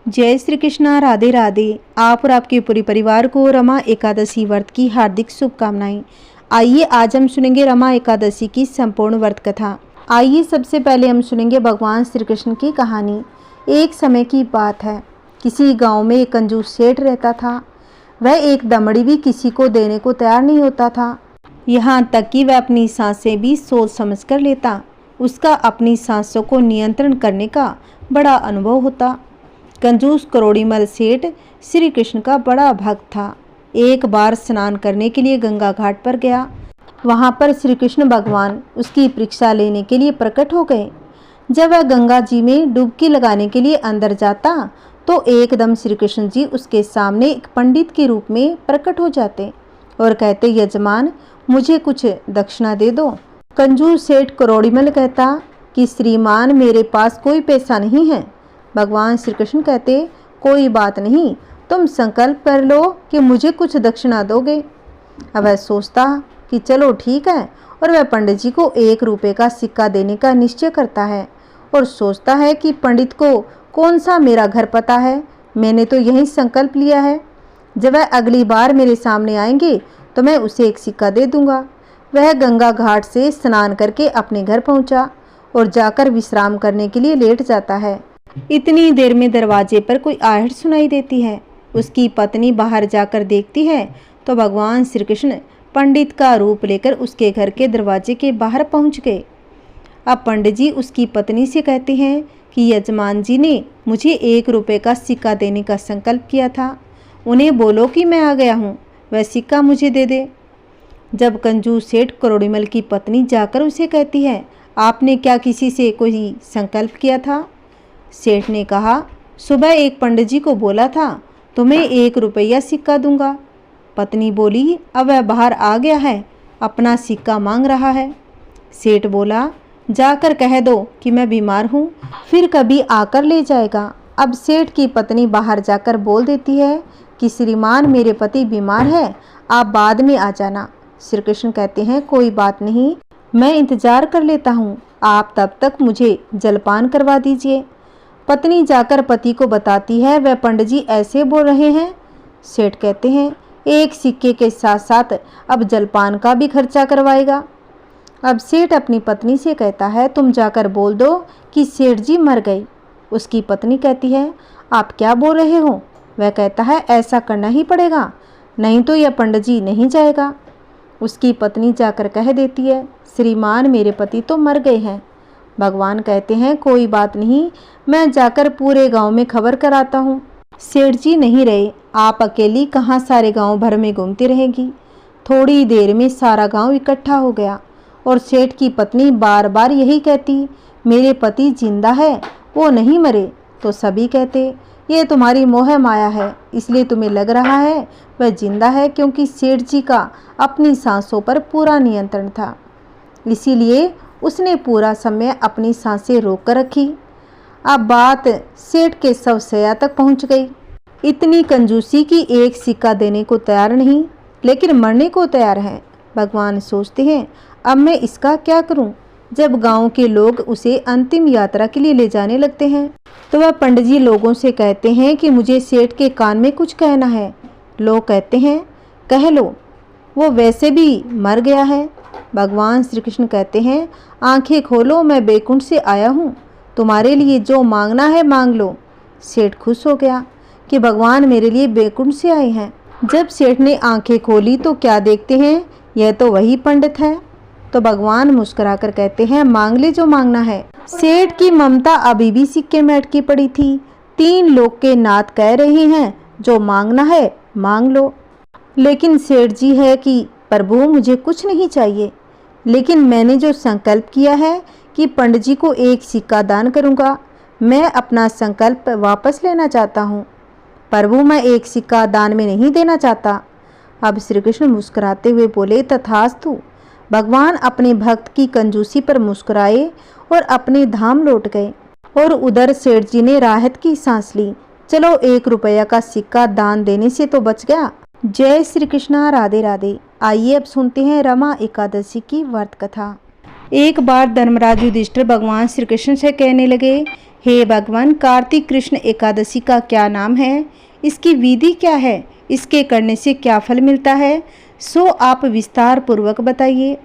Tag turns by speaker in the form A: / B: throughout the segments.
A: जय श्री कृष्णा। राधे राधे। आप और आपके पूरे परिवार को रमा एकादशी व्रत की हार्दिक शुभकामनाएं। आइए आज हम सुनेंगे रमा एकादशी की संपूर्ण व्रत कथा। आइए सबसे पहले हम सुनेंगे भगवान श्री कृष्ण की कहानी। एक समय की बात है, किसी गांव में एक कंजूस सेठ रहता था। वह एक दमड़ी भी किसी को देने को तैयार नहीं होता था, यहाँ तक कि वह अपनी सांसें भी सोच समझ कर लेता। उसका अपनी सांसों को नियंत्रण करने का बड़ा अनुभव होता। कंजूस करोड़ीमल सेठ श्री कृष्ण का बड़ा भक्त था। एक बार स्नान करने के लिए गंगा घाट पर गया। वहां पर श्री कृष्ण भगवान उसकी परीक्षा लेने के लिए प्रकट हो गए। जब वह गंगा जी में डुबकी लगाने के लिए अंदर जाता तो एकदम श्री कृष्ण जी उसके सामने एक पंडित के रूप में प्रकट हो जाते और कहते, यजमान मुझे कुछ दक्षिणा दे दो। कंजूस सेठ करोड़ीमल कहता कि श्रीमान मेरे पास कोई पैसा नहीं है। भगवान श्री कृष्ण कहते, कोई बात नहीं, तुम संकल्प कर लो कि मुझे कुछ दक्षिणा दोगे। अब वह सोचता कि चलो ठीक है, और वह पंडित जी को 1 रुपये का सिक्का देने का निश्चय करता है और सोचता है कि पंडित को कौन सा मेरा घर पता है, मैंने तो यही संकल्प लिया है। जब वह अगली बार मेरे सामने आएंगे तो मैं उसे एक सिक्का दे दूंगा। वह गंगा घाट से स्नान करके अपने घर पहुंचा और जाकर विश्राम करने के लिए लेट जाता है। इतनी देर में दरवाजे पर कोई आहट सुनाई देती है। उसकी पत्नी बाहर जाकर देखती है तो भगवान श्री कृष्ण पंडित का रूप लेकर उसके घर के दरवाजे के बाहर पहुंच गए। अब पंडित जी उसकी पत्नी से कहते हैं कि यजमान जी ने मुझे 1 रुपये का सिक्का देने का संकल्प किया था, उन्हें बोलो कि मैं आ गया हूँ, वह सिक्का मुझे दे दे। जब कंजूस सेठ करोड़ीमल की पत्नी जाकर उसे कहती है, आपने क्या किसी से कोई संकल्प किया था? सेठ ने कहा, सुबह एक पंडित जी को बोला था तुम्हें 1 रुपया सिक्का दूंगा। पत्नी बोली, अब वह बाहर आ गया है, अपना सिक्का मांग रहा है। सेठ बोला, जाकर कह दो कि मैं बीमार हूँ, फिर कभी आकर ले जाएगा। अब सेठ की पत्नी बाहर जाकर बोल देती है कि श्रीमान मेरे पति बीमार है, आप बाद में आ जाना। श्री कृष्ण कहते हैं, कोई बात नहीं, मैं इंतजार कर लेता हूँ, आप तब तक मुझे जलपान करवा दीजिए। पत्नी जाकर पति को बताती है, वह पंडित जी ऐसे बोल रहे हैं। सेठ कहते हैं, एक सिक्के के साथ साथ अब जलपान का भी खर्चा करवाएगा। अब सेठ अपनी पत्नी से कहता है, तुम जाकर बोल दो कि सेठ जी मर गई। उसकी पत्नी कहती है, आप क्या बोल रहे हो? वह कहता है, ऐसा करना ही पड़ेगा, नहीं तो यह पंडित जी नहीं जाएगा। उसकी पत्नी जाकर कह देती है, श्रीमान मेरे पति तो मर गए हैं। भगवान कहते हैं, कोई बात नहीं, मैं जाकर पूरे गांव में खबर कराता हूँ। सेठ जी नहीं रहे, आप अकेली कहाँ सारे गांव भर में घूमती रहेगी। थोड़ी देर में सारा गांव इकट्ठा हो गया और सेठ की पत्नी बार बार यही कहती, मेरे पति जिंदा है, वो नहीं मरे। तो सभी कहते, ये तुम्हारी मोह माया है, इसलिए तुम्हें लग रहा है वह जिंदा है, क्योंकि सेठ जी का अपनी सांसों पर पूरा नियंत्रण था, इसीलिए उसने पूरा समय अपनी सांसें रोक कर रखी। अब बात सेठ के शवशैया तक पहुंच गई। इतनी कंजूसी की एक सिक्का देने को तैयार नहीं, लेकिन मरने को तैयार है। भगवान सोचते हैं, अब मैं इसका क्या करूं? जब गांव के लोग उसे अंतिम यात्रा के लिए ले जाने लगते हैं तो वह पंडित जी लोगों से कहते हैं कि मुझे सेठ के कान में कुछ कहना है। लोग कहते हैं, कह लो, वो वैसे भी मर गया है। भगवान श्री कृष्ण कहते हैं, आंखें खोलो, मैं बैकुंठ से आया हूँ, तुम्हारे लिए जो मांगना है मांग लो। सेठ खुश हो गया कि भगवान मेरे लिए बैकुंठ से आए हैं। जब सेठ ने आंखें खोली तो क्या देखते हैं, यह तो वही पंडित है। तो भगवान मुस्कुराकर कहते हैं, मांग ले जो मांगना है। सेठ की ममता अभी भी सिक्के में अटकी पड़ी थी। 3 लोग के नाथ कह रहे हैं, जो मांगना है मांग लो। लेकिन सेठ जी है कि प्रभु मुझे कुछ नहीं चाहिए, लेकिन मैंने जो संकल्प किया है कि पंडित जी को 1 सिक्का दान करूंगा, मैं अपना संकल्प वापस लेना चाहता हूँ। प्रभु मैं 1 सिक्का दान में नहीं देना चाहता। अब श्री कृष्ण मुस्कुराते हुए बोले, तथास्तु। भगवान अपने भक्त की कंजूसी पर मुस्कुराए और अपने धाम लौट गए और उधर सेठ जी ने राहत की सांस ली। चलो 1 रुपया का सिक्का दान देने से तो बच गया। जय श्री कृष्णा। राधे राधे। आइए अब सुनते हैं रमा एकादशी की व्रत कथा। एक बार धर्मराज युधिष्ठिर भगवान श्री कृष्ण से कहने लगे हे भगवान, कार्तिक कृष्ण एकादशी का क्या नाम है, इसकी विधि क्या है, इसके करने से क्या फल मिलता है, सो आप विस्तार पूर्वक बताइए।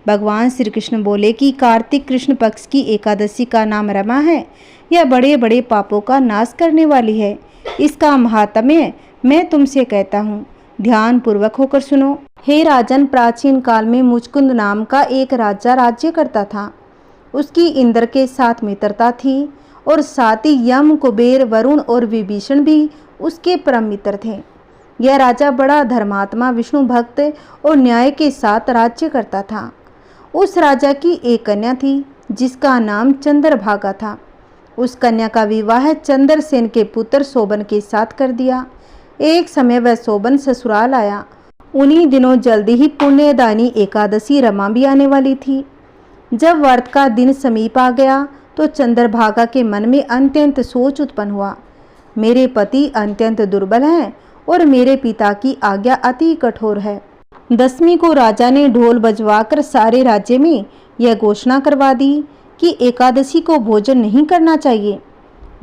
A: भगवान श्री कृष्ण बोले कि कार्तिक कृष्ण पक्ष की एकादशी का नाम रमा है। यह बड़े बड़े पापों का नाश करने वाली है। इसका महात्म्य मैं तुमसे कहता हूँ, ध्यान पूर्वक होकर सुनो। हे राजन, प्राचीन काल में मुचकुंद नाम का एक राजा राज्य करता था। उसकी इंद्र के साथ मित्रता थी और साथ ही यम, कुबेर, वरुण और विभीषण भी उसके परम मित्र थे। यह राजा बड़ा धर्मात्मा, विष्णु भक्त और न्याय के साथ राज्य करता था। उस राजा की एक कन्या थी जिसका नाम चंद्रभागा था। उस कन्या का विवाह चंद्रसेन के पुत्र शोभन के साथ कर दिया। एक समय वह शोभन ससुराल आया। उन्हीं दिनों जल्दी ही पुण्यदानी एकादशी रमा भी आने वाली थी। जब व्रत का दिन समीप आ गया तो चंद्रभागा के मन में अत्यंत सोच उत्पन्न हुआ। मेरे पति अत्यंत दुर्बल हैं और मेरे पिता की आज्ञा अति कठोर है। दसवीं को राजा ने ढोल बजवाकर सारे राज्य में यह घोषणा करवा दी कि एकादशी को भोजन नहीं करना चाहिए।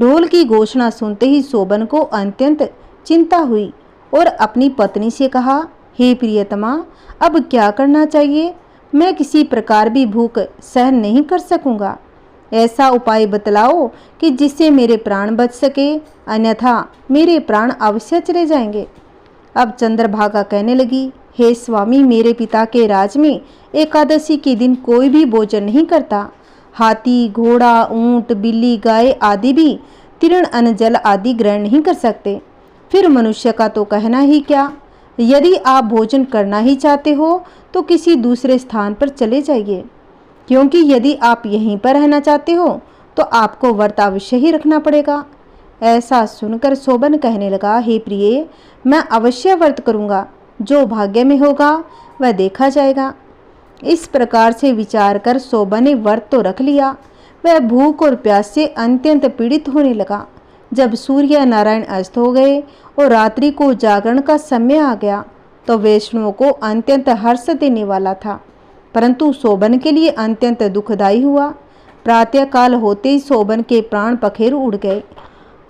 A: ढोल की घोषणा सुनते ही शोभन को अत्यंत चिंता हुई और अपनी पत्नी से कहा, हे प्रियतमा, अब क्या करना चाहिए? मैं किसी प्रकार भी भूख सहन नहीं कर सकूंगा। ऐसा उपाय बतलाओ कि जिससे मेरे प्राण बच सके, अन्यथा मेरे प्राण अवश्य चले जाएंगे। अब चंद्रभागा कहने लगी, हे स्वामी, मेरे पिता के राज में एकादशी के दिन कोई भी भोजन नहीं करता। हाथी, घोड़ा, ऊंट, बिल्ली, गाय आदि भी तृण, अन्न, जल आदि ग्रहण नहीं कर सकते। फिर मनुष्य का तो कहना ही क्या। यदि आप भोजन करना ही चाहते हो तो किसी दूसरे स्थान पर चले जाइए, क्योंकि यदि आप यहीं पर रहना चाहते हो तो आपको व्रत अवश्य ही रखना पड़ेगा। ऐसा सुनकर शोभन कहने लगा, हे प्रिय, मैं अवश्य व्रत करूँगा। जो भाग्य में होगा वह देखा जाएगा। इस प्रकार से विचार कर शोभन ने व्रत तो रख लिया। वह भूख और प्यास से अत्यंत पीड़ित होने लगा। जब सूर्य नारायण अस्त हो गए और रात्रि को जागरण का समय आ गया तो वैष्णवों को अत्यंत हर्ष देने वाला था, परंतु शोभन के लिए अत्यंत दुखदायी हुआ। प्रातः काल होते ही शोभन के प्राण पखेरु उड़ गए।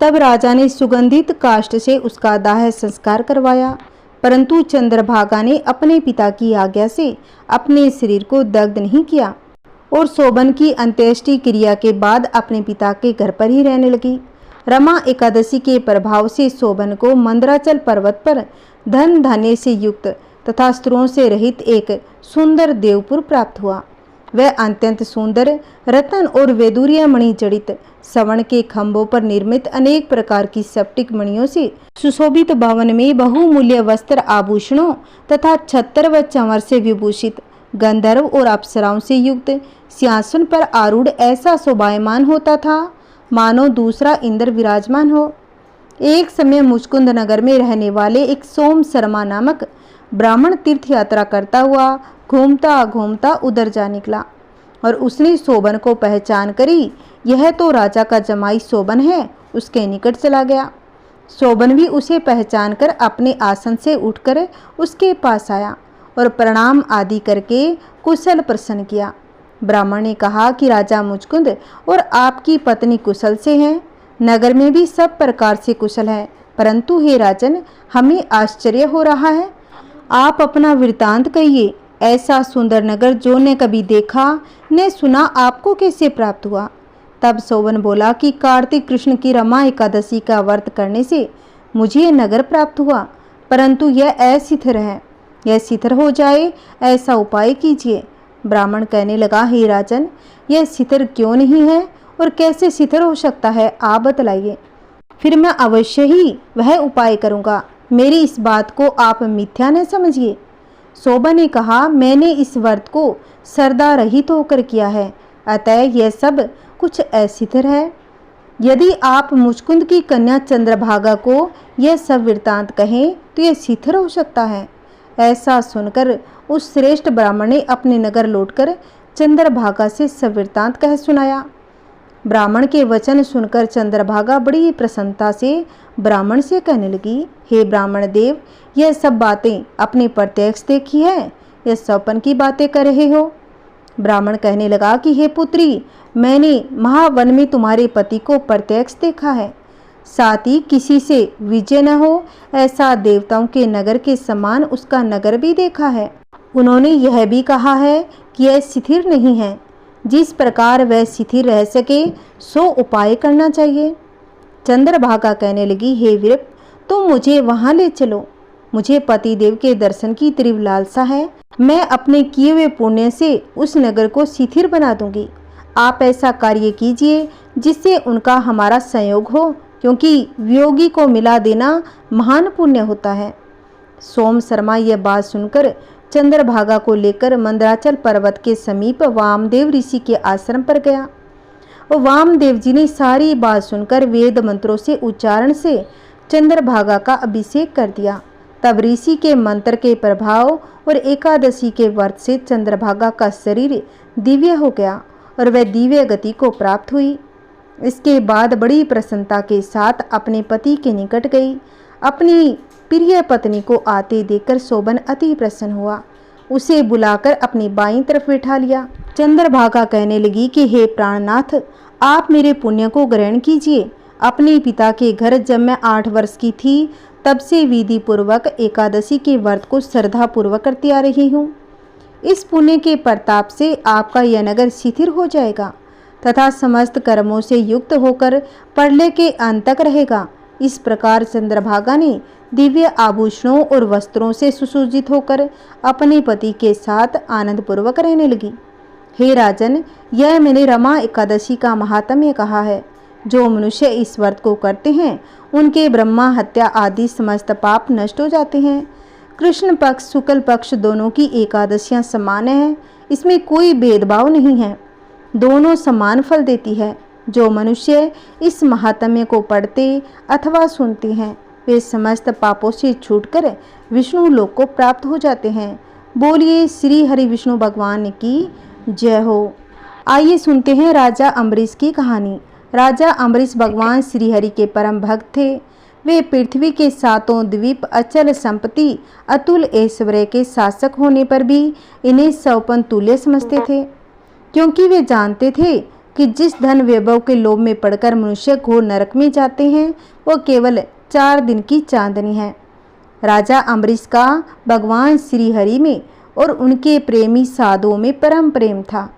A: तब राजा ने सुगंधित काष्ठ से उसका दाह संस्कार करवाया, परंतु चंद्रभागा ने अपने पिता की आज्ञा से अपने शरीर को दग्ध नहीं किया और शोभन की अंत्येष्टि क्रिया के बाद अपने पिता के घर पर ही रहने लगी। रमा एकादशी के प्रभाव से शोभन को मंदराचल पर्वत पर धन धान्य से युक्त तथा स्त्रों से रहित एक सुंदर देवपुर प्राप्त हुआ। वह अत्यंत सुंदर रतन और वैदूर्य मणि जड़ित सवर्ण के खंभों पर निर्मित अनेक प्रकार की स्फटिक मणियों से सुशोभित भवन में बहुमूल्य वस्त्र, आभूषणों तथा छत्र व चंवर से विभूषित गंधर्व और अप्सराओं से युक्त सिंहासन पर आरूढ़ ऐसा शोभायमान होता था मानो दूसरा इंद्र विराजमान हो। एक समय मुचकुंद नगर में रहने वाले एक सोम शर्मा नामक ब्राह्मण तीर्थ यात्रा करता हुआ घूमता घूमता उधर जा निकला और उसने शोभन को पहचान करी। यह तो राजा का जमाई शोभन है। उसके निकट चला गया। शोभन भी उसे पहचान कर अपने आसन से उठकर उसके पास आया और प्रणाम आदि करके कुशल प्रश्न किया। ब्राह्मण ने कहा कि राजा मुचकुंद और आपकी पत्नी कुशल से हैं। नगर में भी सब प्रकार से कुशल है, परंतु हे राजन, हमें आश्चर्य हो रहा है। आप अपना वृतांत कहिए। ऐसा सुंदर नगर जो ने कभी देखा ने सुना आपको कैसे प्राप्त हुआ? तब शोभन बोला कि कार्तिक कृष्ण की रमा एकादशी का व्रत करने से मुझे यह नगर प्राप्त हुआ, परंतु यह अशिथिर है। यह शिथिर हो जाए ऐसा उपाय कीजिए। ब्राह्मण कहने लगा, हे राजन, यह शिथिर क्यों नहीं है और कैसे शिथिर हो सकता है, आप बतलाइए, फिर मैं अवश्य ही वह उपाय करूँगा। मेरी इस बात को आप मिथ्या न समझिए। शोभन ने कहा, मैंने इस व्रत को श्रद्धा रहित होकर किया है, अतः यह सब कुछ अशिथिर है। यदि आप मुचकुंद की कन्या चंद्रभागा को यह सब वृत्तांत कहें तो यह शिथिर हो सकता है। ऐसा सुनकर उस श्रेष्ठ ब्राह्मण ने अपने नगर लौटकर चंद्रभागा से सब वृत्तांत कह सुनाया। ब्राह्मण के वचन सुनकर चंद्रभागा बड़ी प्रसन्नता से ब्राह्मण से कहने लगी, हे ब्राह्मण देव, यह सब बातें अपने प्रत्यक्ष देखी है या सपन की बातें कर रहे हो? ब्राह्मण कहने लगा कि हे पुत्री, मैंने महावन में तुम्हारे पति को प्रत्यक्ष देखा है, साथ ही किसी से विजय न हो ऐसा देवताओं के नगर के समान उसका नगर भी देखा है। उन्होंने यह भी कहा है कि यह शिथिर नहीं है, जिस प्रकार वह शिथिर रह सके सो उपाय करना चाहिए। चंद्रभागा कहने लगी, हे वीर, तुम मुझे वहां ले चलो, मुझे पतिदेव के दर्शन की तीव्र लालसा है। मैं अपने किए हुए पुण्य से उस नगर को शिथिर बना दूंगी। आप ऐसा कार्य कीजिए जिससे उनका हमारा संयोग हो, क्योंकि वियोगी को मिला देना महान पुण्य होता है। सोम शर्मा यह बात सुनकर चंद्रभागा को लेकर मंदराचल पर्वत के समीप वामदेव ऋषि के आश्रम पर गया। और वामदेव जी ने सारी बात सुनकर वेद मंत्रों से उच्चारण से चंद्रभागा का अभिषेक कर दिया। तब ऋषि के मंत्र के प्रभाव और एकादशी के व्रत से चंद्रभागा का शरीर दिव्य हो गया और वह दिव्य गति को प्राप्त हुई। इसके बाद बड़ी प्रसन्नता के साथ अपने पति के निकट गई। अपनी प्रिय पत्नी को आते देखकर शोभन अति प्रसन्न हुआ, उसे बुलाकर अपनी बाईं तरफ बिठा लिया। चंद्रभागा कहने लगी कि हे प्राणनाथ, आप मेरे पुण्य को ग्रहण कीजिए। अपने पिता के घर जब मैं 8 वर्ष की थी तब से विधि पूर्वक एकादशी के व्रत को श्रद्धा पूर्वक करती आ रही हूँ। इस पुण्य के प्रताप से आपका यह नगर शिथिर हो जाएगा तथा समस्त कर्मों से युक्त होकर प्रलय के अंत तक रहेगा। इस प्रकार चंद्रभागा ने दिव्य आभूषणों और वस्त्रों से सुसज्जित होकर अपने पति के साथ आनंद पूर्वक रहने लगी। हे राजन, यह मैंने रमा एकादशी का महात्म्य कहा है। जो मनुष्य इस व्रत को करते हैं उनके ब्रह्मा हत्या आदि समस्त पाप नष्ट हो जाते हैं। कृष्ण पक्ष शुक्ल पक्ष दोनों की एकादशियां समान हैं, इसमें कोई भेदभाव नहीं है, दोनों समान फल देती है। जो मनुष्य इस महात्म्य को पढ़ते अथवा सुनते हैं वे समस्त पापों से छूटकर विष्णु लोक को प्राप्त हो जाते हैं। बोलिए श्री हरि विष्णु भगवान की जय हो। आइए सुनते हैं राजा अम्बरीश की कहानी। राजा अम्बरीश भगवान श्री हरि के परम भक्त थे। वे पृथ्वी के 7 द्वीप अचल संपत्ति अतुल ऐश्वर्य के शासक होने पर भी इन्हें सौपन तुल्य समझते थे, क्योंकि वे जानते थे कि जिस धन वैभव के लोभ में पड़कर मनुष्य घोर नरक में जाते हैं वो केवल 4 दिन की चांदनी है। राजा अम्बरीश का भगवान श्री हरि में और उनके प्रेमी साधुओं में परम प्रेम था।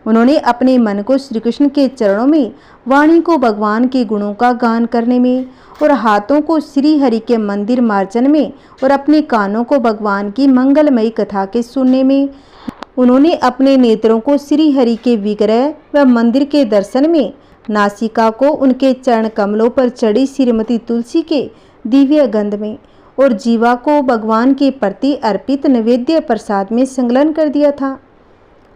A: उन्होंने अपने मन को श्री कृष्ण के चरणों में, वाणी को भगवान के गुणों का गान करने में और हाथों को श्री हरि के मंदिर मार्जन में और अपने कानों को भगवान की मंगलमयी कथा के सुनने में, उन्होंने अपने नेत्रों को श्री हरि के विग्रह व मंदिर के दर्शन में, नासिका को उनके चरण कमलों पर चढ़ी श्रीमती तुलसी के दिव्य गंध में और जीवा को भगवान के प्रति अर्पित नैवेद्य प्रसाद में संलग्न कर दिया था।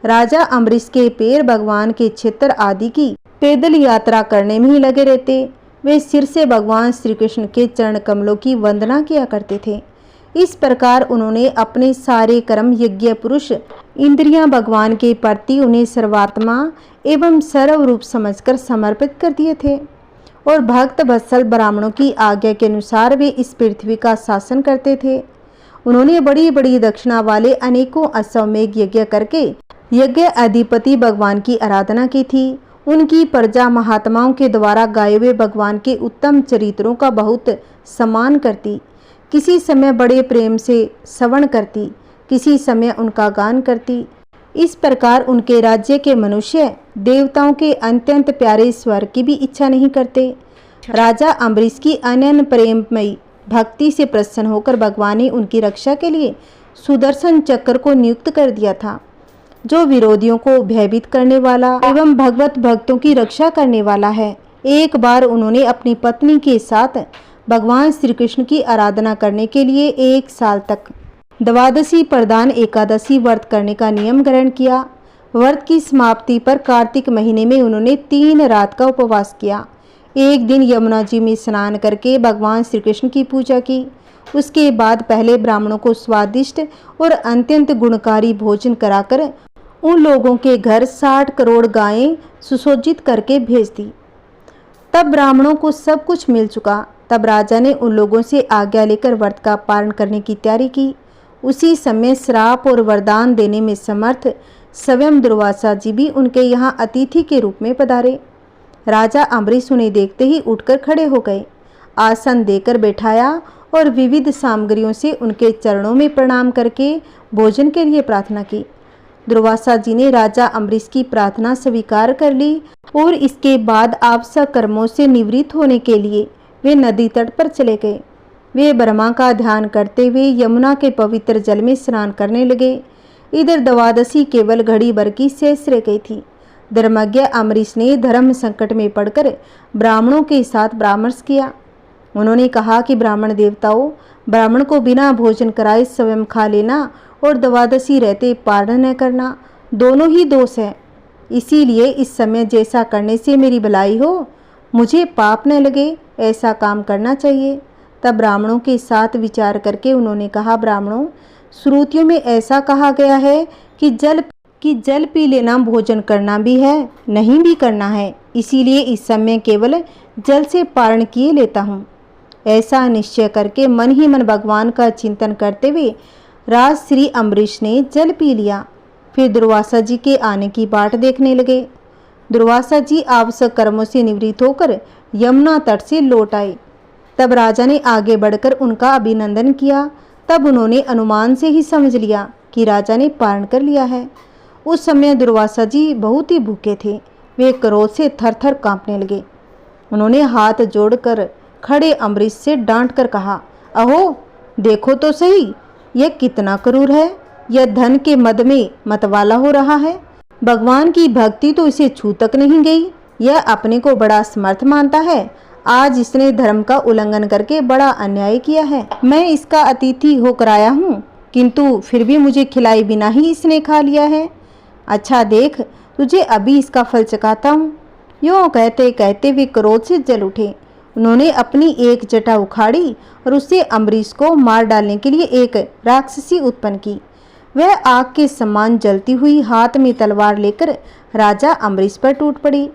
A: राजा अम्बरीश के पैर भगवान के क्षेत्र आदि की पैदल यात्रा करने में ही लगे रहते। वे सिर से भगवान श्री कृष्ण के चरण कमलों की वंदना किया करते थे। इस प्रकार उन्होंने अपने सारे कर्म यज्ञ पुरुष इंद्रियां भगवान के प्रति उन्हें सर्वात्मा एवं सर्व रूप समझकर समर्पित कर दिए थे और भक्त वत्सल ब्राह्मणों की आज्ञा के अनुसार वे इस पृथ्वी का शासन करते थे। उन्होंने बड़ी बड़ी दक्षिणा वाले अनेकों अश्वमेध यज्ञ करके यज्ञ अधिपति भगवान की आराधना की थी। उनकी प्रजा महात्माओं के द्वारा गाए हुए भगवान के उत्तम चरित्रों का बहुत सम्मान करती, किसी समय बड़े प्रेम से श्रवण करती, किसी समय उनका गान करती। इस प्रकार उनके राज्य के मनुष्य देवताओं के अत्यंत प्यारे स्वर की भी इच्छा नहीं करते। राजा अम्बरीश की अनन्य प्रेममयी भक्ति से प्रसन्न होकर भगवान ने उनकी रक्षा के लिए सुदर्शन चक्र को नियुक्त कर दिया था, जो विरोधियों को भयभीत करने वाला एवं भगवत भक्तों की रक्षा करने वाला है। एक बार उन्होंने अपनी पत्नी के साथ भगवान श्री कृष्ण की आराधना करने के लिए 1 साल तक द्वादशी प्रधान एकादशी व्रत करने का नियम ग्रहण किया। व्रत की समाप्ति पर कार्तिक महीने में उन्होंने 3 रात का उपवास किया। एक दिन यमुना जी में स्नान करके भगवान श्री कृष्ण की पूजा की। उसके बाद पहले ब्राह्मणों को स्वादिष्ट और अत्यंत गुणकारी भोजन कराकर उन लोगों के घर 60 करोड़ गायें सुसज्जित करके भेज दी। तब ब्राह्मणों को सब कुछ मिल चुका। तब राजा ने उन लोगों से आज्ञा लेकर व्रत का पालन करने की तैयारी की। उसी समय श्राप और वरदान देने में समर्थ स्वयं दुर्वासा जी भी उनके यहाँ अतिथि के रूप में पधारे। राजा अम्बरीश उन्हें देखते ही उठकर खड़े हो गए, आसन देकर बैठाया और विविध सामग्रियों से उनके चरणों में प्रणाम करके भोजन के लिए प्रार्थना की। दुर्वासा जी ने राजा अम्बरीश की प्रार्थना स्वीकार कर ली और इसके बाद आप सकर्मों से निवृत्त होने के लिए वे नदी तट पर चले गए। वे ब्रह्मा का ध्यान करते हुए यमुना के पवित्र जल में स्नान करने लगे। इधर द्वादशी केवल घड़ी भर की शेष रह गई थी। धर्मज्ञ अम्बरीश ने धर्म संकट में पड़कर ब्राह्मणों के साथ परामर्श किया। उन्होंने कहा कि ब्राह्मण देवताओं, ब्राह्मण को बिना भोजन कराए स्वयं खा लेना और द्वादशी रहते पारण न करना दोनों ही दोष है। इसीलिए इस समय जैसा करने से मेरी भलाई हो, मुझे पाप न लगे, ऐसा काम करना चाहिए। तब ब्राह्मणों के साथ विचार करके उन्होंने कहा, ब्राह्मणों, श्रुतियों में ऐसा कहा गया है कि जल पी लेना भोजन करना भी है, नहीं भी करना है। इसीलिए इस समय केवल जल से पारण किए लेता हूँ। ऐसा निश्चय करके मन ही मन भगवान का चिंतन करते हुए राज श्री अम्बरीश ने जल पी लिया। फिर दुर्वासा जी के आने की बाट देखने लगे। दुर्वासा जी आवश्यक कर्मों से निवृत्त होकर यमुना तट से लौट आए। तब राजा ने आगे बढ़कर उनका अभिनंदन किया। तब उन्होंने अनुमान से ही समझ लिया कि राजा ने पारण कर लिया है। उस समय दुर्वासा जी बहुत ही भूखे थे। वे क्रोध से थर-थर कांपने लगे। उन्होंने हाथ जोड़कर खड़े अम्बरीश से डांट कर कहा, अहो देखो तो सही, यह कितना क्रूर है। यह धन के मद में मतवाला हो रहा है। भगवान की भक्ति तो इसे छू तक नहीं गई। यह अपने को बड़ा समर्थ मानता है। आज इसने धर्म का उल्लंघन करके बड़ा अन्याय किया है। मैं इसका अतिथि होकर आया हूँ, किंतु फिर भी मुझे खिलाए बिना ही इसने खा लिया है। अच्छा देख, तुझे अभी इसका फल चखाता हूँ। यूँ कहते कहते वे क्रोध से जल उठे। उन्होंने अपनी एक जटा उखाड़ी और उससे अम्बरीश को मार डालने के लिए एक राक्षसी उत्पन्न की। वह आग के समान जलती हुई हाथ में तलवार लेकर राजा अम्बरीश पर टूट पड़ी।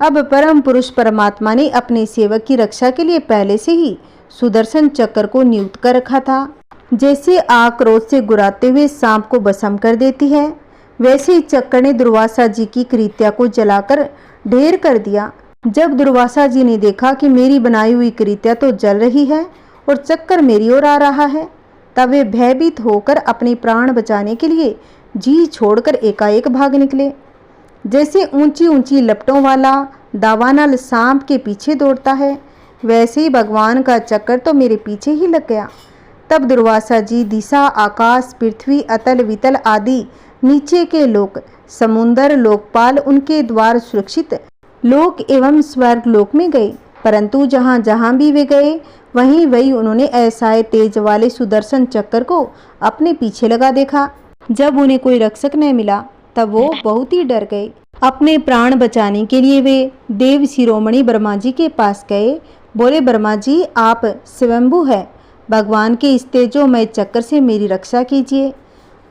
A: अब परम पुरुष परमात्मा ने अपने सेवक की रक्षा के लिए पहले से ही सुदर्शन चक्र को नियुक्त कर रखा था। जैसे आग क्रोध से गुराते हुए सांप को भस्म कर देती है, वैसे ही चक्र ने दुर्वासा जी की कृत्या को जलाकर ढेर कर दिया। जब दुर्वासा जी ने देखा कि मेरी बनाई हुई कृत्या तो जल रही है और चक्कर मेरी ओर आ रहा है, तब वे भयभीत होकर अपने प्राण बचाने के लिए जी छोड़कर एकाएक भाग निकले। जैसे ऊंची ऊंची लपटों वाला दावानल सांप के पीछे दौड़ता है, वैसे ही भगवान का चक्कर तो मेरे पीछे ही लग गया। तब दुर्वासा जी दिशा, आकाश, पृथ्वी, अतल वितल आदि नीचे के लोक, समुंदर, लोकपाल, उनके द्वार सुरक्षित लोक एवं स्वर्ग लोक में गए। परंतु जहाँ जहाँ भी वे गए, वहीं वहीं उन्होंने ऐसा तेज वाले सुदर्शन चक्कर को अपने पीछे लगा देखा। जब उन्हें कोई रक्षक न मिला, तब वो बहुत ही डर गए। अपने प्राण बचाने के लिए वे देव शिरोमणि ब्रह्मा जी के पास गए। बोले, ब्रह्मा जी, आप स्वयंभू है, भगवान के इस तेजोमय चक्कर से मेरी रक्षा कीजिए।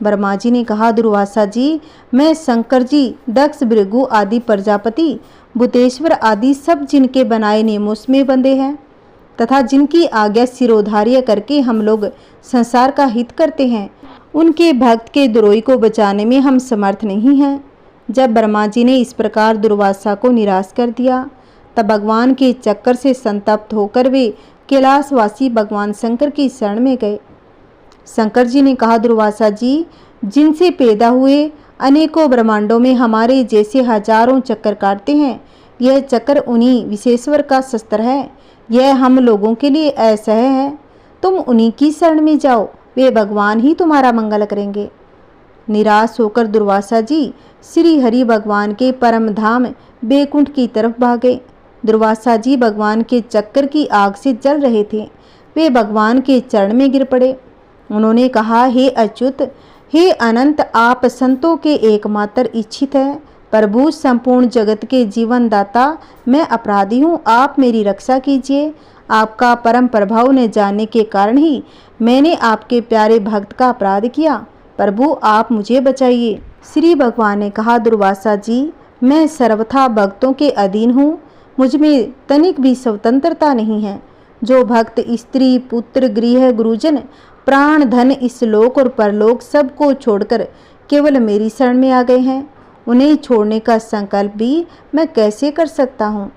A: ब्रह्मा जी ने कहा, दुर्वासा जी, मैं शंकर जी, दक्ष, भृगु आदि प्रजापति, भूतेश्वर आदि सब जिनके बनाए नियमों में बंधे हैं तथा जिनकी आज्ञा सिरोधार्य करके हम लोग संसार का हित करते हैं, उनके भक्त के द्रोही को बचाने में हम समर्थ नहीं हैं। जब ब्रह्मा जी ने इस प्रकार दुर्वासा को निराश कर दिया, तब भगवान के चक्कर से संतप्त होकर वे कैलाशवासी भगवान शंकर की शरण में गए। शंकर जी ने कहा, दुर्वासा जी, जिनसे पैदा हुए अनेकों ब्रह्मांडों में हमारे जैसे हजारों चक्कर काटते हैं, यह चक्र उन्हीं विशेश्वर का शस्त्र है। यह हम लोगों के लिए असह्य है। तुम उन्हीं की शरण में जाओ, वे भगवान ही तुम्हारा मंगल करेंगे। निराश होकर दुर्वासा जी श्री हरि भगवान के परम धाम बैकुंठ की तरफ भागे। दुर्वासा जी भगवान के चक्कर की आग से जल रहे थे। वे भगवान के चरण में गिर पड़े। उन्होंने कहा, हे अच्युत, हे अनंत, आप संतों के एकमात्र इच्छित है। प्रभु, संपूर्ण जगत के जीवन दाता, मैं अपराधी हूँ, आप मेरी रक्षा कीजिए। आपका परम प्रभाव न जानने के कारण ही मैंने आपके प्यारे भक्त का अपराध किया। प्रभु, आप मुझे बचाइए। श्री भगवान ने कहा, दुर्वासा जी, मैं सर्वथा भक्तों के अधीन हूँ, मुझ में तनिक भी स्वतंत्रता नहीं है। जो भक्त स्त्री, पुत्र, गृह, गुरुजन, प्राण, धन, इस लोक और परलोक सबको छोड़कर केवल मेरी शरण में आ गए हैं। उन्हें छोड़ने का संकल्प भी मैं कैसे कर सकता हूँ।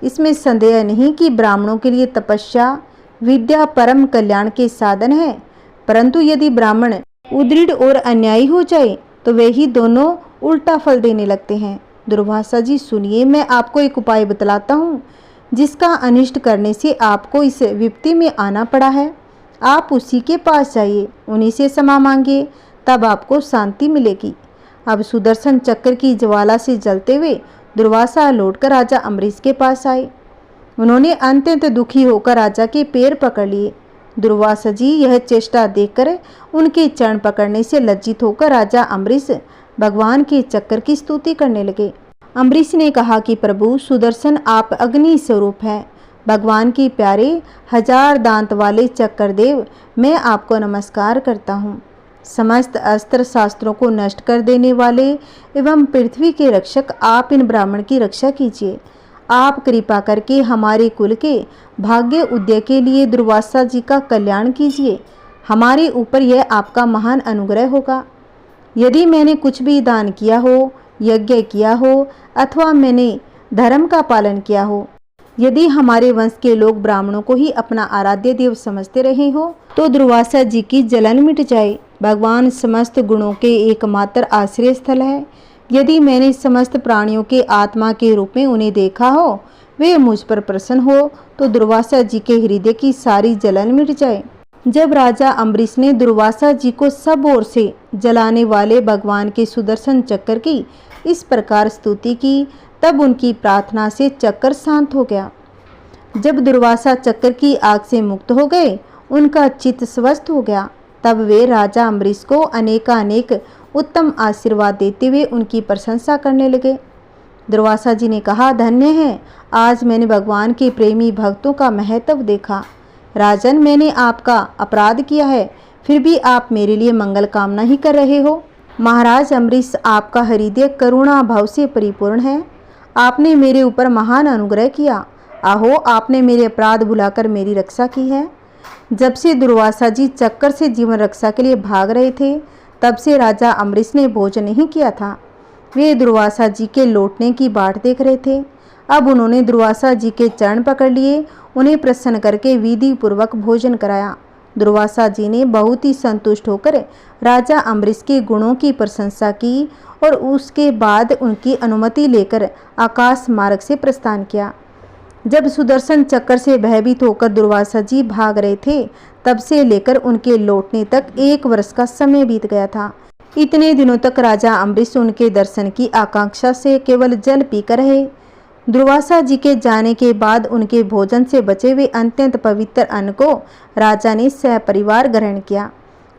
A: इसमें संदेह नहीं कि ब्राह्मणों के लिए तपस्या विद्या परम कल्याण के साधन है, परंतु यदि ब्राह्मण उदृढ़ और अन्यायी हो जाए तो वे ही दोनों उल्टा फल देने लगते हैं। दुर्वासा जी सुनिए, मैं आपको एक उपाय बतलाता हूँ जिसका अनिष्ट करने से आपको इस विपत्ति में आना पड़ा है। आप उसी के पास जाइए, उन्हीं से क्षमा मांगिए, तब आपको शांति मिलेगी। अब सुदर्शन चक्र की ज्वाला से जलते हुए दुर्वासा लौटकर राजा अम्बरीश के पास आए। उन्होंने अत्यंत दुखी होकर राजा के पैर पकड़ लिए। दुर्वासा जी यह चेष्टा देखकर उनके चरण पकड़ने से लज्जित होकर राजा अम्बरीश भगवान के चक्र की स्तुति करने लगे। अम्बरीश ने कहा कि प्रभु सुदर्शन, आप अग्नि स्वरूप हैं, भगवान के प्यारे 1000 दांत वाले चक्रदेव, मैं आपको नमस्कार करता हूँ। समस्त अस्त्र शास्त्रों को नष्ट कर देने वाले एवं पृथ्वी के रक्षक, आप इन ब्राह्मण की रक्षा कीजिए। आप कृपा करके हमारे कुल के भाग्य उदय के लिए दुर्वासा जी का कल्याण कीजिए। हमारे ऊपर यह आपका महान अनुग्रह होगा। यदि मैंने कुछ भी दान किया हो, यज्ञ किया हो अथवा मैंने धर्म का पालन किया हो, यदि हमारे वंश के लोग ब्राह्मणों को ही अपना आराध्य देव समझते रहे हो, तो दुर्वासा जी की जलन मिट जाए। भगवान समस्त गुणों के एकमात्र आश्रय स्थल है। यदि मैंने समस्त प्राणियों के आत्मा के रूप में उन्हें देखा हो, वे मुझ पर प्रसन्न हो, तो दुर्वासा जी के हृदय की सारी जलन मिट जाए। जब राजा अम्बरीश ने दुर्वासा जी को सब ओर से जलाने वाले भगवान के सुदर्शन चक्र की इस प्रकार स्तुति की, तब उनकी प्रार्थना से चक्र शांत हो गया। जब दुर्वासा चक्र की आग से मुक्त हो गए, उनका चित्त स्वस्थ हो गया। तब वे राजा अम्बरीश को अनेकानेक उत्तम आशीर्वाद देते हुए उनकी प्रशंसा करने लगे। दुर्वासा जी ने कहा, धन्य है, आज मैंने भगवान के प्रेमी भक्तों का महत्व देखा। राजन, मैंने आपका अपराध किया है, फिर भी आप मेरे लिए मंगल कामना ही कर रहे हो। महाराज अम्बरीश, आपका हृदय करुणा भाव से परिपूर्ण है। आपने मेरे ऊपर महान अनुग्रह किया। आहो, आपने मेरे अपराध भुलाकर मेरी रक्षा की है। जब से दुर्वासा जी चक्कर से जीवन रक्षा के लिए भाग रहे थे, तब से राजा अम्बरीश ने भोजन नहीं किया था। वे दुर्वासा जी के लौटने की बाट देख रहे थे। अब उन्होंने दुर्वासा जी के चरण पकड़ लिए, उन्हें प्रसन्न करके विधि पूर्वक भोजन कराया। दुर्वासा जी ने बहुत ही संतुष्ट होकर राजा अम्बरीश के गुणों की प्रशंसा की और उसके बाद उनकी अनुमति लेकर आकाश मार्ग से प्रस्थान किया। जब सुदर्शन चक्र से भयभीत होकर दुर्वासा जी भाग रहे थे, तब से लेकर उनके लौटने तक 1 वर्ष का समय बीत गया था। इतने दिनों तक राजा अम्बरीश उनके दर्शन की आकांक्षा से केवल जल पीकर रहे। दुर्वासा जी के जाने के बाद उनके भोजन से बचे हुए अत्यंत पवित्र अन्न को राजा ने सपरिवार ग्रहण किया।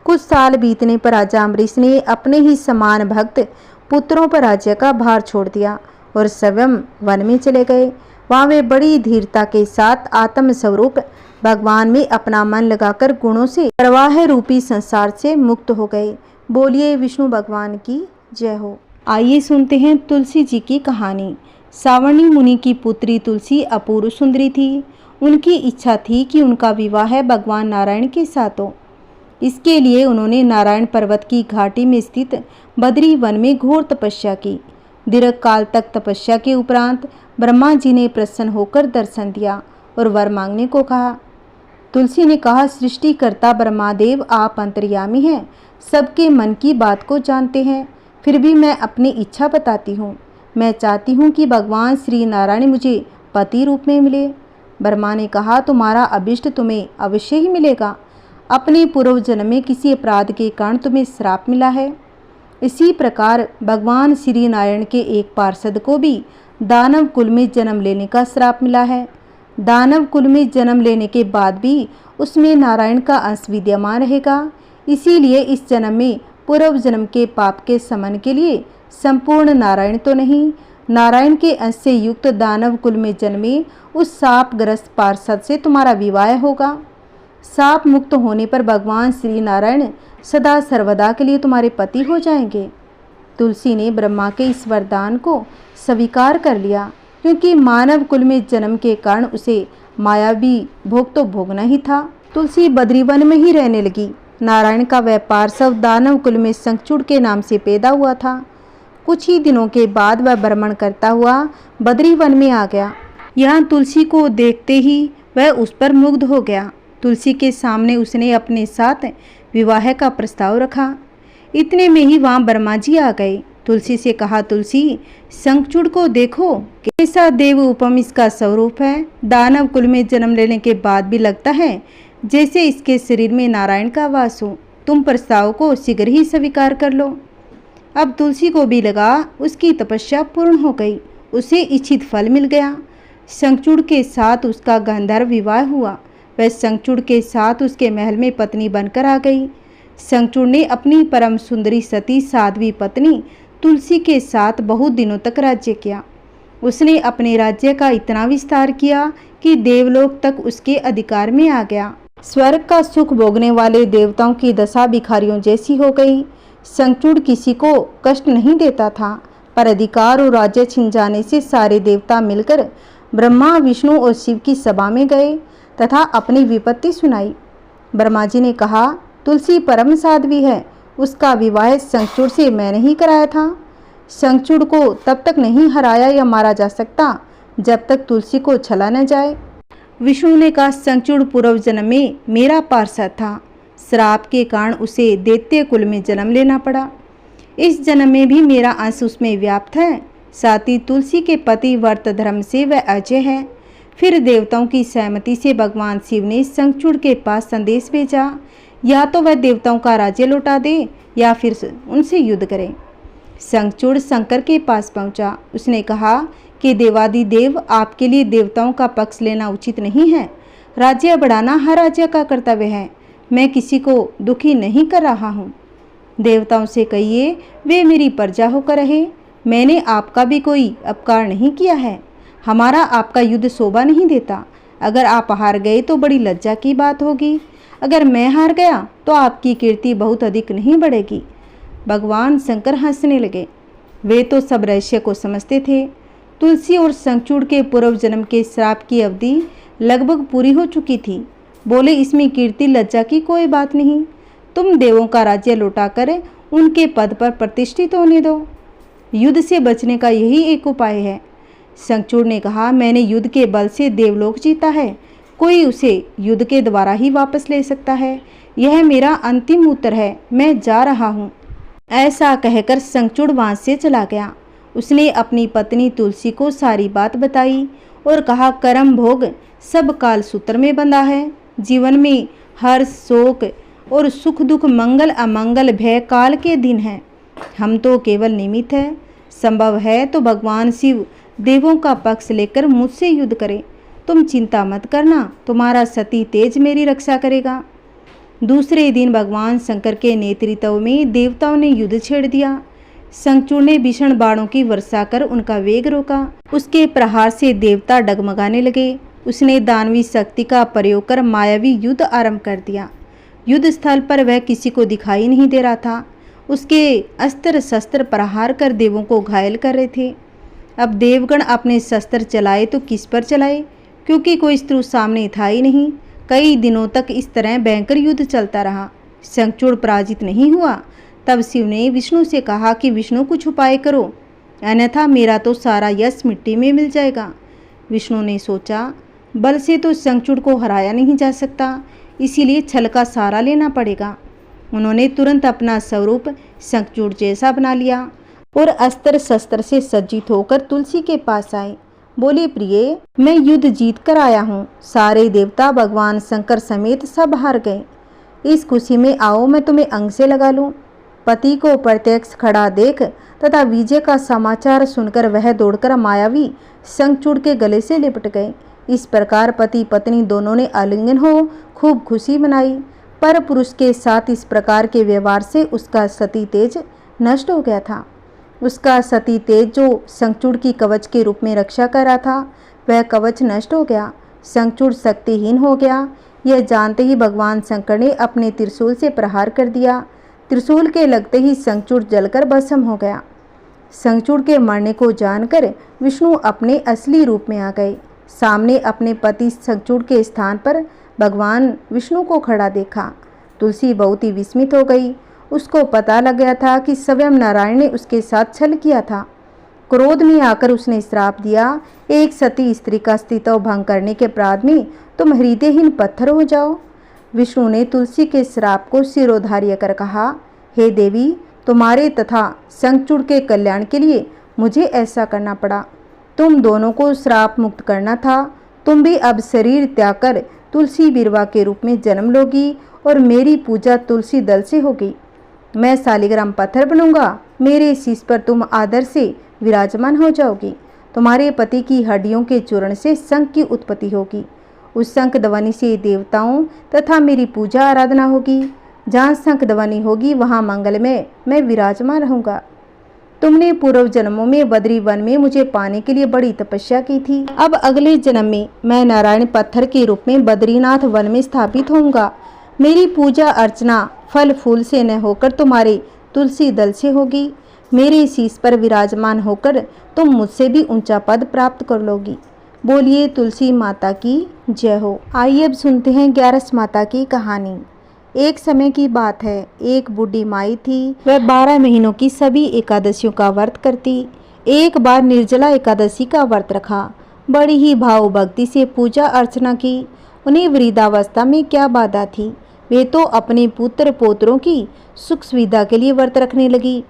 A: कुछ साल बीतने पर राजा अम्बरीश ने अपने ही समान भक्त पुत्रों पर राज्य का भार छोड़ दिया और स्वयं वन में चले गए। वहाँ वे बड़ी धीरता के साथ आत्म स्वरूप भगवान में अपना मन लगाकर गुणों से प्रवाह रूपी संसार से मुक्त हो गए। बोलिए विष्णु भगवान की जय हो। आइए सुनते हैं तुलसी जी की कहानी। सावर्णी मुनि की पुत्री तुलसी अपूर्व सुंदरी थी। उनकी इच्छा थी कि उनका विवाह भगवान नारायण के साथ हो। इसके लिए उन्होंने नारायण पर्वत की घाटी में स्थित बद्री वन में घोर तपस्या की। दीर्घ काल तक तपस्या के उपरांत ब्रह्मा जी ने प्रसन्न होकर दर्शन दिया और वर मांगने को कहा। तुलसी ने कहा, सृष्टिकर्ता ब्रह्मादेव, आप अंतर्यामी हैं, सबके मन की बात को जानते हैं। फिर भी मैं अपनी इच्छा बताती हूँ। मैं चाहती हूँ कि भगवान श्री नारायण मुझे पति रूप में मिले। ब्रह्मा ने कहा, तुम्हारा अभिष्ट तुम्हें अवश्य ही मिलेगा। अपने पूर्व जन्म में किसी अपराध के कारण तुम्हें श्राप मिला है। इसी प्रकार भगवान श्री नारायण के एक पार्षद को भी दानव कुल में जन्म लेने का श्राप मिला है। दानव कुल में जन्म लेने के बाद भी उसमें नारायण का अंश विद्यमान रहेगा। इसीलिए इस जन्म में पूर्व जन्म के पाप के शमन के लिए संपूर्ण नारायण तो नहीं, नारायण के अंश से युक्त दानव कुल में जन्मे उस शापग्रस्त पार्षद से तुम्हारा विवाह होगा। शाप मुक्त होने पर भगवान श्री नारायण सदा सर्वदा के लिए तुम्हारे पति हो जाएंगे। तुलसी ने ब्रह्मा के इस वरदान को स्वीकार कर लिया, क्योंकि मानव कुल में जन्म के कारण उसे मायावी भोग तो भोगना ही था। तुलसी बद्रीवन में ही रहने लगी। नारायण का वह पार्षव दानव कुल में शंखचूड़ के नाम से पैदा हुआ था। कुछ ही दिनों के बाद वह भ्रमण करता हुआ बद्री वन में आ गया। यहाँ तुलसी को देखते ही वह उस पर मुग्ध हो गया। तुलसी के सामने उसने अपने साथ विवाह का प्रस्ताव रखा। इतने में ही वहाँ ब्रह्मा जी आ गए। तुलसी से कहा, तुलसी शंखचूड़ को देखो, कैसा देव उपम इसका स्वरूप है। दानव कुल में जन्म लेने के बाद भी लगता है जैसे इसके शरीर में नारायण का वास हो। तुम प्रस्ताव को शीघ्र ही स्वीकार कर लो। अब तुलसी को भी लगा उसकी तपस्या पूर्ण हो गई, उसे इच्छित फल मिल गया। शंखचूड़ के साथ उसका गंधर्व विवाह हुआ। वह शंखचूड़ के साथ उसके महल में पत्नी बनकर आ गई। शंखचूड़ ने अपनी परम सुंदरी सती साध्वी पत्नी तुलसी के साथ बहुत दिनों तक राज्य किया। उसने अपने राज्य का इतना विस्तार किया कि देवलोक तक उसके अधिकार में आ गया। स्वर्ग का सुख भोगने वाले देवताओं की दशा भिखारियों जैसी हो गई। शंखचूड़ किसी को कष्ट नहीं देता था, पर अधिकार और राज्य छिन जाने से सारे देवता मिलकर ब्रह्मा, विष्णु और शिव की सभा में गए तथा अपनी विपत्ति सुनाई। ब्रह्मा जी ने कहा, तुलसी परम साध्वी है, उसका विवाह शंखचूड़ से मैंने ही कराया था। शंखचूड़ को तब तक नहीं हराया या मारा जा सकता जब तक तुलसी को छला न जाए। विष्णु ने कहा, शंखचूड़ पूर्व जन्म में मेरा पार्षद था। श्राप के कारण उसे दैत्य कुल में जन्म लेना पड़ा। इस जन्म में भी मेरा अंश उसमें व्याप्त है। साथ ही तुलसी के पति व्रत धर्म से वह अजय है। फिर देवताओं की सहमति से भगवान शिव ने शंखचूड़ के पास संदेश भेजा, या तो वह देवताओं का राज्य लौटा दे या फिर उनसे युद्ध करे। शंखचूड़ शंकर के पास पहुंचा। उसने कहा कि देवादिदेव, आपके लिए देवताओं का पक्ष लेना उचित नहीं है। राज्य बढ़ाना हर राज्य का कर्तव्य है। मैं किसी को दुखी नहीं कर रहा हूँ। देवताओं से कहिए वे मेरी प्रजा होकर रहे। मैंने आपका भी कोई अपकार नहीं किया है। हमारा आपका युद्ध शोभा नहीं देता। अगर आप हार गए तो बड़ी लज्जा की बात होगी। अगर मैं हार गया तो आपकी कीर्ति बहुत अधिक नहीं बढ़ेगी। भगवान शंकर हंसने लगे। वे तो सब रहस्य को समझते थे। तुलसी और शंखचूड़ के पूर्व जन्म के श्राप की अवधि लगभग पूरी हो चुकी थी। बोले, इसमें कीर्ति लज्जा की कोई बात नहीं। तुम देवों का राज्य लौटाकर उनके पद पर प्रतिष्ठित होने दो। युद्ध से बचने का यही एक उपाय है। शंखचूड़ ने कहा, मैंने युद्ध के बल से देवलोक जीता है। कोई उसे युद्ध के द्वारा ही वापस ले सकता है। यह मेरा अंतिम उत्तर है। मैं जा रहा हूँ। ऐसा कहकर शंखचूड़ वहाँ से चला गया। उसने अपनी पत्नी तुलसी को सारी बात बताई और कहा, कर्म भोग सब काल सूत्र में बंधा है। जीवन में हर्ष, शोक और सुख दुख, मंगल अमंगल, भय काल के दिन हैं। हम तो केवल निमित्त है। संभव है तो भगवान शिव देवों का पक्ष लेकर मुझसे युद्ध करें। तुम चिंता मत करना, तुम्हारा सती तेज मेरी रक्षा करेगा। दूसरे दिन भगवान शंकर के नेतृत्व में देवताओं ने युद्ध छेड़ दिया। शंखचूड़ ने भीषण बाणों की वर्षा कर उनका वेग रोका। उसके प्रहार से देवता डगमगाने लगे। उसने दानवी शक्ति का प्रयोग कर मायावी युद्ध आरंभ कर दिया। युद्ध स्थल पर वह किसी को दिखाई नहीं दे रहा था। उसके अस्त्र शस्त्र प्रहार कर देवों को घायल कर रहे थे। अब देवगण अपने शस्त्र चलाए तो किस पर चलाए, क्योंकि कोई शत्रु सामने था ही नहीं। कई दिनों तक इस तरह भयंकर युद्ध चलता रहा। शंखचूड़ पराजित नहीं हुआ। तब शिव ने विष्णु से कहा कि विष्णु कुछ उपाय करो, अन्यथा मेरा तो सारा यश मिट्टी में मिल जाएगा। विष्णु ने सोचा, बल से तो शंखचूड़ को हराया नहीं जा सकता, इसीलिए छल का सहारा लेना पड़ेगा। उन्होंने तुरंत अपना स्वरूप शंखचूड़ जैसा बना लिया और अस्त्र शस्त्र से सज्जित होकर तुलसी के पास आए। बोले, प्रिय, मैं युद्ध जीत कर आया हूँ। सारे देवता भगवान शंकर समेत सब हार गए। इस खुशी में आओ मैं तुम्हें अंग से लगा लूँ। पति को प्रत्यक्ष खड़ा देख तथा विजय का समाचार सुनकर वह दौड़कर मायावी शंखचूड़ के गले से लिपट गए। इस प्रकार पति पत्नी दोनों ने आलिंगन हो खूब खुशी मनाई। पर पुरुष के साथ इस प्रकार के व्यवहार से उसका सती तेज नष्ट हो गया था। उसका सती तेज जो शंखचूड़ की कवच के रूप में रक्षा कर रहा था, वह कवच नष्ट हो गया। शंखचूड़ शक्तिहीन हो गया। यह जानते ही भगवान शंकर ने अपने त्रिशूल से प्रहार कर दिया। त्रिशूल के लगते ही शंखचूड़ जलकर भस्म हो गया। शंखचूड़ के मरने को जानकर विष्णु अपने असली रूप में आ गए। सामने अपने पति शंखचूड़ के स्थान पर भगवान विष्णु को खड़ा देखा। तुलसी बहुत ही विस्मित हो गई। उसको पता लग गया था कि स्वयं नारायण ने उसके साथ छल किया था। क्रोध में आकर उसने श्राप दिया, एक सती स्त्री का अस्तित्व भंग करने के अपराध में तुम हृदयहीन पत्थर हो जाओ। विष्णु ने तुलसी के श्राप को सिरोधार्य कर कहा, हे देवी, तुम्हारे तथा शंखचूड़ के कल्याण के लिए मुझे ऐसा करना पड़ा। तुम दोनों को श्राप मुक्त करना था। तुम भी अब शरीर त्याग कर तुलसी बिरवा के रूप में जन्म लोगी और मेरी पूजा तुलसी दल से होगी। मैं शालिग्राम पत्थर बनूंगा। मेरे शीश पर तुम आदर से विराजमान हो जाओगी। तुम्हारे पति की हड्डियों के चूर्ण से शंख की उत्पत्ति होगी। उस शंख ध्वनि से देवताओं तथा मेरी पूजा आराधना होगी। जहाँ शंख ध्वनि होगी वहाँ मंगल में मैं विराजमान रहूँगा। तुमने पूर्व जन्मों में बद्री वन में मुझे पाने के लिए बड़ी तपस्या की थी। अब अगले जन्म में मैं नारायण पत्थर के रूप में बद्रीनाथ वन में स्थापित होऊंगा। मेरी पूजा अर्चना फल फूल से न होकर तुम्हारे तुलसी दल से होगी। मेरे शीश पर विराजमान होकर तुम मुझसे भी ऊंचा पद प्राप्त कर लोगी। बोलिए तुलसी माता की जय हो। आइए अब सुनते हैं ग्यारस माता की कहानी। एक समय की बात है, एक बूढ़ी माई थी। वह 12 महीनों की सभी एकादशियों का व्रत करती। एक बार निर्जला एकादशी का व्रत रखा। बड़ी ही भाव भक्ति से पूजा अर्चना की। उन्हें वृद्धावस्था में क्या बाधा थी। वे तो अपने पुत्र पोत्रों की सुख सुविधा के लिए व्रत रखने लगी।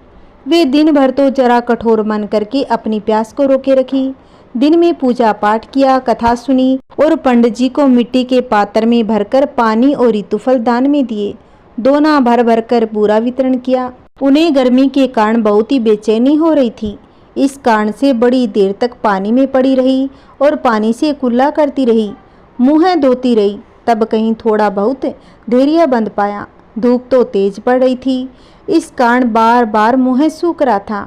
A: वे दिन भर तो जरा कठोर मन करके अपनी प्यास को रोके रखी। दिन में पूजा पाठ किया, कथा सुनी और पंडित जी को मिट्टी के पात्र में भरकर पानी और ऋतुफल दान में दिए। दोना भर भर कर पूरा वितरण किया। उन्हें गर्मी के कारण बहुत ही बेचैनी हो रही थी। इस कारण से बड़ी देर तक पानी में पड़ी रही और पानी से कुल्ला करती रही, मुँह धोती रही। तब कहीं थोड़ा बहुत धैर्य बंध पाया। धूप तो तेज पड़ रही थी, इस कारण बार बार मुँह सूख रहा था।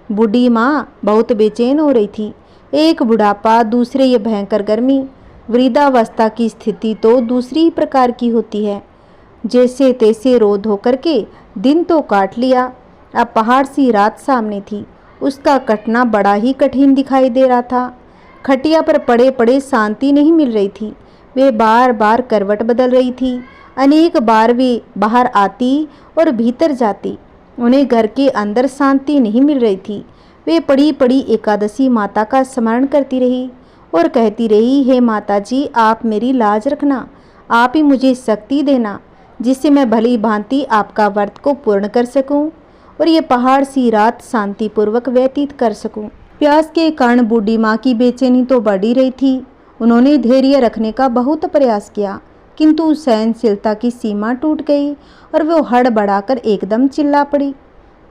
A: बूढ़ी माँ बहुत बेचैन हो रही थी। एक बुढ़ापा, दूसरे ये भयंकर गर्मी। वृद्धावस्था की स्थिति तो दूसरी ही प्रकार की होती है। जैसे तैसे रो धो करके दिन तो काट लिया। अब पहाड़ सी रात सामने थी। उसका कटना बड़ा ही कठिन दिखाई दे रहा था। खटिया पर पड़े पड़े शांति नहीं मिल रही थी। वे बार बार करवट बदल रही थी। अनेक बार वे बाहर आती और भीतर जाती। उन्हें घर के अंदर शांति नहीं मिल रही थी। वे पड़ी पड़ी एकादशी माता का स्मरण करती रही और कहती रही, हे माता जी, आप मेरी लाज रखना। आप ही मुझे शक्ति देना जिससे मैं भली भांति आपका व्रत को पूर्ण कर सकूं और ये पहाड़ सी रात शांतिपूर्वक व्यतीत कर सकूं। प्यास के कारण बूढ़ी माँ की बेचैनी तो बढ़ी रही थी। उन्होंने धैर्य रखने का बहुत प्रयास किया, किंतु सहनशीलता की सीमा टूट गई और वो हड़बड़ाकर एकदम चिल्ला पड़ी।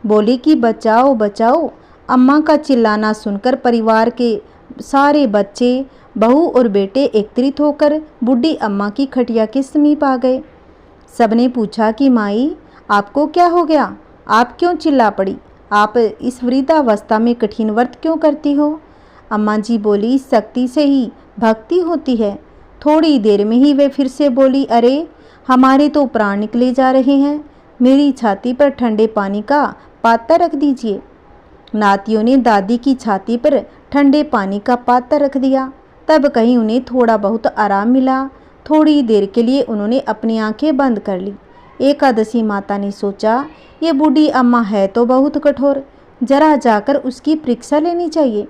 A: बोली कि बचाओ बचाओ। अम्मा का चिल्लाना सुनकर परिवार के सारे बच्चे, बहू और बेटे एकत्रित होकर बूढ़ी अम्मा की खटिया के समीप आ गए। सबने पूछा कि माई, आपको क्या हो गया? आप क्यों चिल्ला पड़ी? आप इस वृद्धावस्था में कठिन व्रत क्यों करती हो? अम्मा जी बोली, शक्ति से ही भक्ति होती है। थोड़ी देर में ही वे फिर से बोली, अरे हमारे तो प्राण निकले जा रहे हैं। मेरी छाती पर ठंडे पानी का पात्र रख दीजिए। नातियों ने दादी की छाती पर ठंडे पानी का पात्र रख दिया। तब कहीं उन्हें थोड़ा बहुत आराम मिला। थोड़ी देर के लिए उन्होंने अपनी आंखें बंद कर ली। एकादशी माता ने सोचा, ये बूढ़ी अम्मा है तो बहुत कठोर, जरा जाकर उसकी परीक्षा लेनी चाहिए।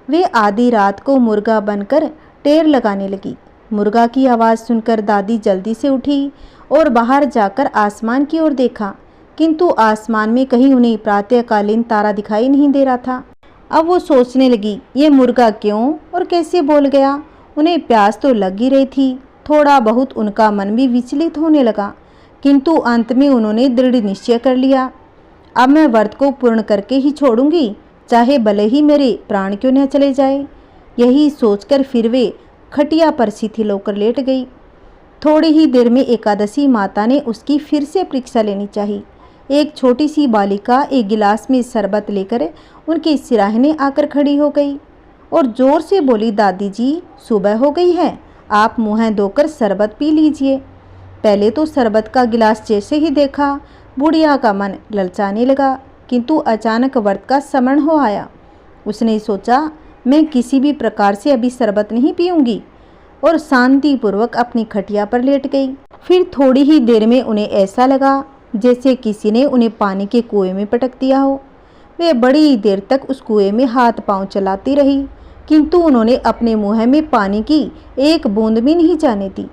A: वे आधी रात को मुर्गा बनकर टेर लगाने लगी। मुर्गा की आवाज़ सुनकर दादी जल्दी से उठी और बाहर जाकर आसमान की ओर देखा, किंतु आसमान में कहीं उन्हें प्रातःकालीन तारा दिखाई नहीं दे रहा था। अब वो सोचने लगी, ये मुर्गा क्यों और कैसे बोल गया? उन्हें प्यास तो लग ही रही थी। थोड़ा बहुत उनका मन भी विचलित होने लगा, किंतु अंत में उन्होंने दृढ़ निश्चय कर लिया, अब मैं व्रत को पूर्ण करके ही छोड़ूंगी, चाहे भले ही मेरे प्राण क्यों न चले जाए। यही सोचकर फिर वे खटिया पर शिथिल होकर लेट गई। थोड़ी ही देर में एकादशी माता ने उसकी फिर से परीक्षा लेनी चाहिए। एक छोटी सी बालिका एक गिलास में शरबत लेकर उनके सिराहने आकर खड़ी हो गई और जोर से बोली, दादी जी, सुबह हो गई है, आप मुँह धोकर शरबत पी लीजिए। पहले तो शरबत का गिलास जैसे ही देखा, बुढ़िया का मन ललचाने लगा, किंतु अचानक व्रत का स्मरण हो आया। उसने सोचा, मैं किसी भी प्रकार से अभी शरबत नहीं पीऊंगी और शांतिपूर्वक अपनी खटिया पर लेट गई। फिर थोड़ी ही देर में उन्हें ऐसा लगा जैसे किसी ने उन्हें पानी के कुएं में पटक दिया हो। वे बड़ी देर तक उस कुएं में हाथ पांव चलाती रही, किंतु उन्होंने अपने मुंह में पानी की एक बूंद भी नहीं जाने दी।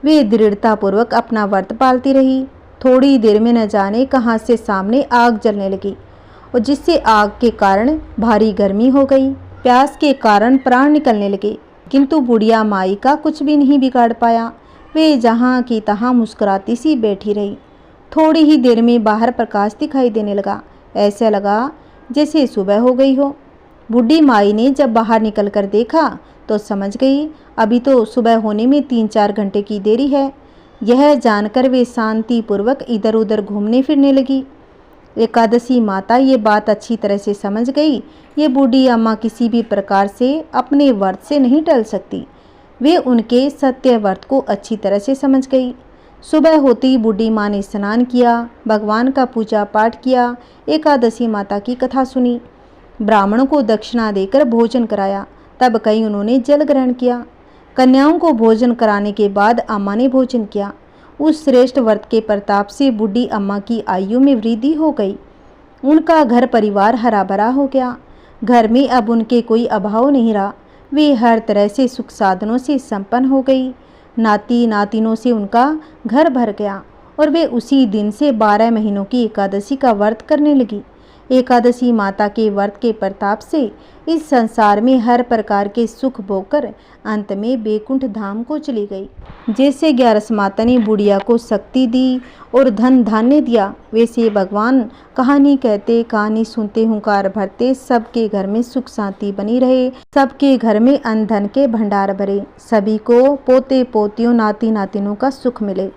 A: वे दृढ़तापूर्वक अपना व्रत पालती रही। थोड़ी देर में न जाने कहाँ से सामने आग जलने लगी और जिससे आग के कारण भारी गर्मी हो गई। प्यास के कारण प्राण निकलने लगे, किंतु बुढ़िया माई का कुछ भी नहीं बिगाड़ पाया। वे जहाँ की तहाँ मुस्कुराती सी बैठी रही। थोड़ी ही देर में बाहर प्रकाश दिखाई देने लगा। ऐसा लगा जैसे सुबह हो गई हो। बूढ़ी माई ने जब बाहर निकलकर देखा तो समझ गई अभी तो सुबह होने में 3-4 घंटे की देरी है। यह जानकर वे शांतिपूर्वक इधर उधर घूमने फिरने लगी। एकादशी माता ये बात अच्छी तरह से समझ गई। ये बूढ़ी अम्मा किसी भी प्रकार से अपने व्रत से नहीं टल सकती। वे उनके सत्य व्रत को अच्छी तरह से समझ गई। सुबह होती बूढ़ी माँ ने स्नान किया, भगवान का पूजा पाठ किया, एकादशी माता की कथा सुनी, ब्राह्मणों को दक्षिणा देकर भोजन कराया। तब कहीं उन्होंने जल ग्रहण किया। कन्याओं को भोजन कराने के बाद अम्मा ने भोजन किया। उस श्रेष्ठ व्रत के प्रताप से बूढ़ी अम्मा की आयु में वृद्धि हो गई। उनका घर परिवार हरा भरा हो गया। घर में अब उनके कोई अभाव नहीं रहा। वे हर तरह से सुख साधनों से संपन्न हो गई। नाती नातिनों से उनका घर भर गया और वे उसी दिन से 12 महीनों की एकादशी का व्रत करने लगी। एकादशी माता के व्रत के प्रताप से इस संसार में हर प्रकार के सुख भोगकर अंत में वैकुंठ धाम को चली गई। जैसे 11 माता ने बुढ़िया को शक्ति दी और धन धान्य दिया, वैसे भगवान कहानी कहते कहानी सुनते हुंकार भरते सबके घर में सुख शांति बनी रहे, सबके घर में अन्न धन के भंडार भरे, सभी को पोते पोतियों नाती नातिनों का सुख मिले।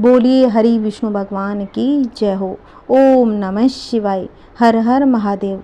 A: बोलिए हरि विष्णु भगवान की जय हो। ओम नमः शिवाय। हर हर महादेव।